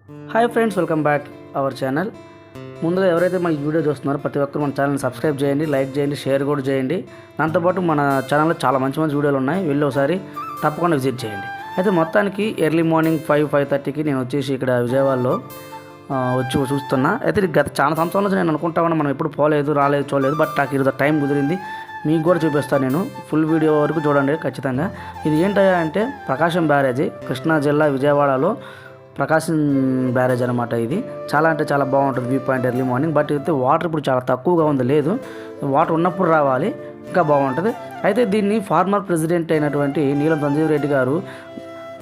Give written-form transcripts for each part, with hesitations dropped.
Hi friends, welcome back our channel. ముందుగా ఎవరైతే మన వీడియో చూస్తున్నారో ప్రతి ఒక్కరు మన ఛానల్ని సబ్స్క్రైబ్ చేయండి, లైక్ చేయండి, షేర్ కూడా చేయండి. దాంతోపాటు మన ఛానల్లో చాలా మంచి మంచి వీడియోలు ఉన్నాయి, వెళ్ళి ఒకసారి తప్పకుండా విజిట్ చేయండి. అయితే మొత్తానికి ఎర్లీ మార్నింగ్ 5:30కి నేను వచ్చేసి ఇక్కడ విజయవాడలో వచ్చి చూస్తున్నా. అయితే గత చాలా సంవత్సరాల నుంచి నేను అనుకుంటా ఉన్నా, మనం ఎప్పుడు పోలేదు, రాలేదు, చూడలేదు. బట్ నాకు ఈరోజు టైం కుదిరింది, మీకు కూడా చూపిస్తాను. నేను ఫుల్ వీడియో వరకు చూడండి ఖచ్చితంగా. ఇది ఏంటయ్యా అంటే ప్రకాశం బ్యారేజీ, కృష్ణా జిల్లా విజయవాడలో ప్రకాశం బ్యారేజ్ అనమాట. ఇది చాలా అంటే చాలా బాగుంటుంది view point early morning. But అయితే వాటర్ ఇప్పుడు చాలా తక్కువగా ఉంది, లేదు, వాటర్ ఉన్నప్పుడు రావాలి, ఇంకా బాగుంటుంది. అయితే దీన్ని ఫార్మర్ ప్రెసిడెంట్ అయినటువంటి నీలం సంజీవ్ రెడ్డి గారు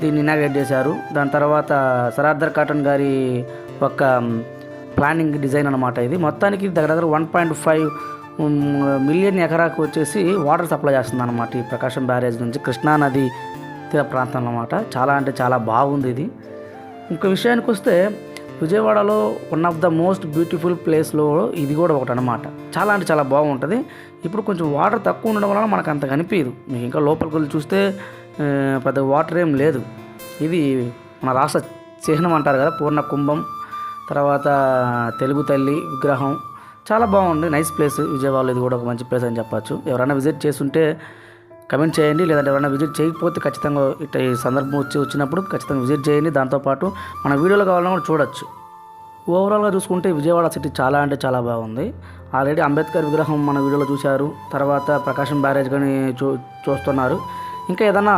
దీన్ని ఇనాగ్రేట్ చేశారు. దాని తర్వాత సరార్దర్ కాటన్ గారి ఒక ప్లానింగ్ డిజైన్ అనమాట. ఇది మొత్తానికి దగ్గర 1.5 మిలియన్ ఎకరాకు వచ్చేసి వాటర్ సప్లై చేస్తుంది అనమాట ఈ ప్రకాశం బ్యారేజ్ నుంచి, కృష్ణా నది తీర ప్రాంతం అన్నమాట. చాలా అంటే చాలా బాగుంది ఇది. ఇంకో విషయానికి వస్తే విజయవాడలో one of the most beautiful ప్లేస్లో ఇది కూడా ఒకటి అనమాట. చాలా అంటే చాలా బాగుంటుంది. ఇప్పుడు కొంచెం వాటర్ తక్కువ ఉండడం వలన మనకు అంత కనిపించదు. మీకు ఇంకా లోపలికి వెళ్ళి చూస్తే పెద్ద వాటర్ ఏం లేదు. ఇది మన రాష్ట్ర చిహ్నం అంటారు కదా, పూర్ణ కుంభం, తర్వాత తెలుగు తల్లి విగ్రహం. చాలా బాగుంది, నైస్ ప్లేస్. విజయవాడలో ఇది కూడా ఒక మంచి ప్లేస్ అని చెప్పచ్చు. ఎవరైనా విజిట్ చేస్తుంటే కమెంట్ చేయండి, లేదంటే ఎవరైనా విజిట్ చేయకపోతే ఖచ్చితంగా ఇట్లా ఈ సందర్భం వచ్చినప్పుడు ఖచ్చితంగా విజిట్ చేయండి. దాంతోపాటు మన వీడియోలో కావాలన్నా కూడా చూడొచ్చు. ఓవరాల్గా చూసుకుంటే విజయవాడ సిటీ చాలా అంటే చాలా బాగుంది. ఆల్రెడీ అంబేద్కర్ విగ్రహం మన వీడియోలో చూశారు, తర్వాత ప్రకాశం బ్యారేజ్ కానీ చూస్తున్నారు. ఇంకా ఏదైనా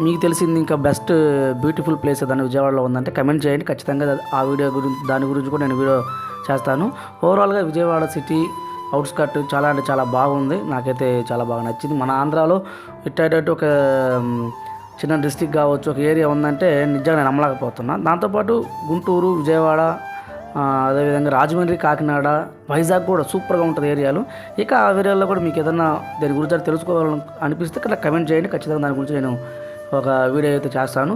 మీకు తెలిసింది ఇంకా బెస్ట్ బ్యూటిఫుల్ ప్లేస్ ఏదైనా విజయవాడలో ఉందంటే కమెంట్ చేయండి. ఖచ్చితంగా ఆ వీడియో గురించి దాని గురించి కూడా నేను వీడియో చేస్తాను. ఓవరాల్గా విజయవాడ సిటీ అవుట్స్కట్ చాలా అంటే చాలా బాగుంది, నాకైతే చాలా బాగా నచ్చింది. మన ఆంధ్రాలో ఇట్టేటట్టు ఒక చిన్న డిస్టిక్ కావచ్చు, ఒక ఏరియా ఉందంటే నిజంగా నేను నమ్మలేకపోతున్నా. దాంతోపాటు గుంటూరు, విజయవాడ, అదేవిధంగా రాజమండ్రి, కాకినాడ, వైజాగ్ కూడా సూపర్గా ఉంటుంది ఏరియాలు. ఇక ఆ ఏరియాలో కూడా మీకు ఏదైనా దాని గురించి తెలుసుకోవాలని అనిపిస్తే ఇక్కడ కమెంట్ చేయండి. ఖచ్చితంగా దాని గురించి నేను ఒక వీడియో అయితే చేస్తాను.